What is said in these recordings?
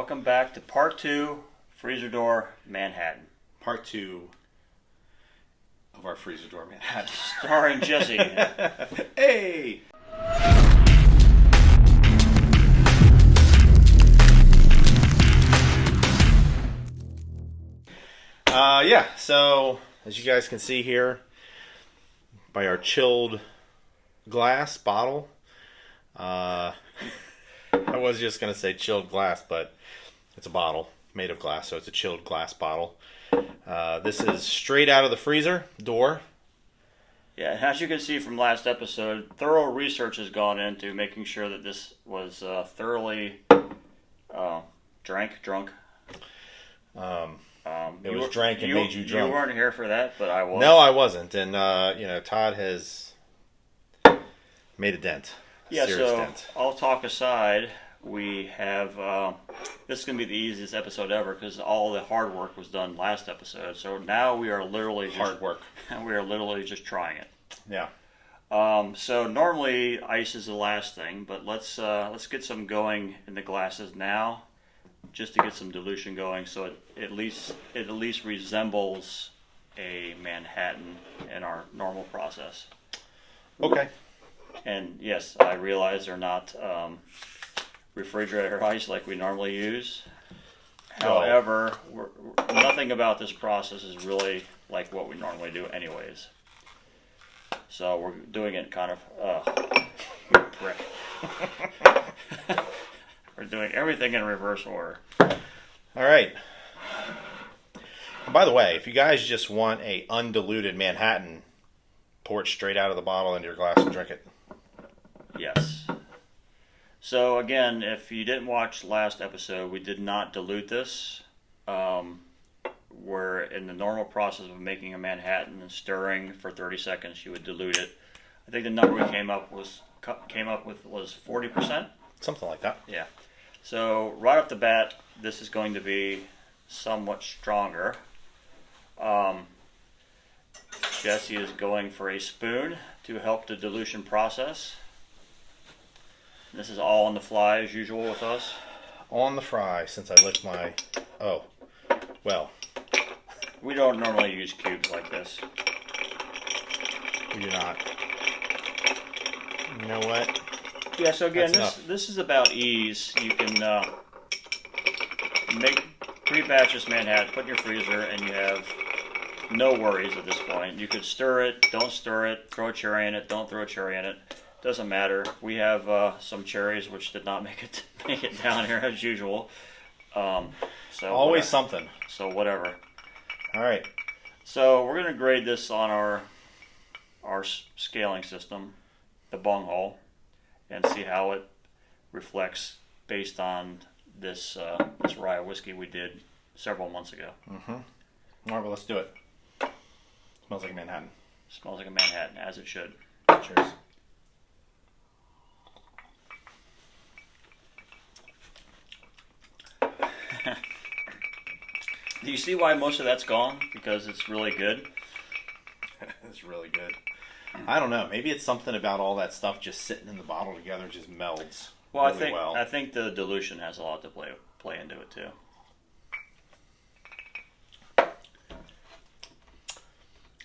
Welcome back to part 2, Freezer Door Manhattan. Part 2 of our Freezer Door Manhattan. Starring Jesse. Hey! So as you guys can see here, by our chilled glass bottle, I was just going to say chilled glass, but it's a bottle made of glass, so it's a chilled glass bottle. This is straight out of the freezer door. Yeah, and as you can see from last episode, thorough research has gone into making sure that this was thoroughly drunk. It was drank and made you drunk. You weren't here for that, but I was. No, I wasn't. And, Todd has made a dent. Serious dent. All talk aside, we have, this is going to be the easiest episode ever because all the hard work was done last episode. So now we are literally just... Hard work. We are literally just trying it. Yeah. So normally ice is the last thing, but let's get some going in the glasses now, just to get some dilution going, so it at least resembles a Manhattan in our normal process. Okay. And yes, I realize they're not refrigerator ice like we normally use. However, nothing about this process is really like what we normally do anyways. So we're doing it kind of, you prick. We're doing everything in reverse order. All right. And by the way, if you guys just want a undiluted Manhattan, pour it straight out of the bottle into your glass and drink it. Yes. So again, if you didn't watch last episode, we did not dilute this. Where in the normal process of making a Manhattan and stirring for 30 seconds, you would dilute it. I think the number we came up with was 40%. Something like that. Yeah. So right off the bat, this is going to be somewhat stronger. Jesse is going for a spoon to help the dilution process. This is all on the fly as usual with us. On the fry, since I licked my... Oh, well. We don't normally use cubes like this. We do not. You know what? Yeah, so again, That's this is about ease. You can make pre-batches Manhattan, put in your freezer, and you have no worries at this point. You could stir it, don't stir it, throw a cherry in it, don't throw a cherry in it. Doesn't matter. We have some cherries which did not make it down here as usual. So always something. So whatever. All right. So we're going to grade this on our scaling system, the Bunghole, and see how it reflects based on this rye whiskey we did several months ago. Mm-hmm. All right, well, let's do it. Smells like a Manhattan. Smells like a Manhattan, as it should. Cheers. Do you see why most of that's gone? Because it's really good. It's really good. I don't know. Maybe it's something about all that stuff just sitting in the bottle together just melds. Well, really I think the dilution has a lot to play into it too.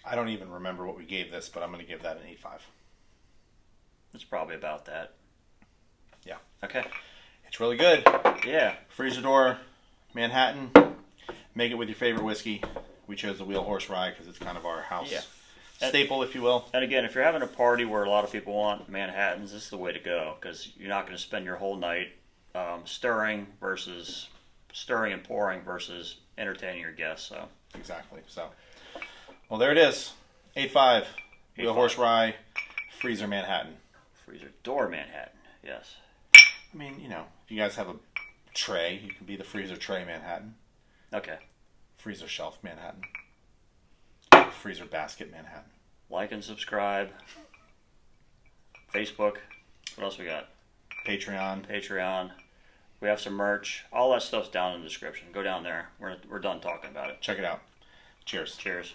I don't even remember what we gave this, but I'm going to give that an 8.5. It's probably about that. Yeah. Okay. It's really good. Yeah. Freezer Door Manhattan. Make it with your favorite whiskey. We chose the Wheel Horse Rye because it's kind of our house staple, if you will. And again, if you're having a party where a lot of people want Manhattans, this is the way to go because you're not going to spend your whole night stirring and pouring versus entertaining your guests. So exactly. So, well, there it is. 8.5. Wheel Horse Rye, Freezer Manhattan. Freezer Door Manhattan. Yes. I mean, if you guys have a tray, you can be the Freezer Tray Manhattan. Okay. Freezer Shelf Manhattan. Freezer Basket Manhattan. Like and subscribe. Facebook. What else we got? Patreon. We have some merch. All that stuff's down in the description. Go down there. We're done talking about it. Check it out. Cheers. Cheers.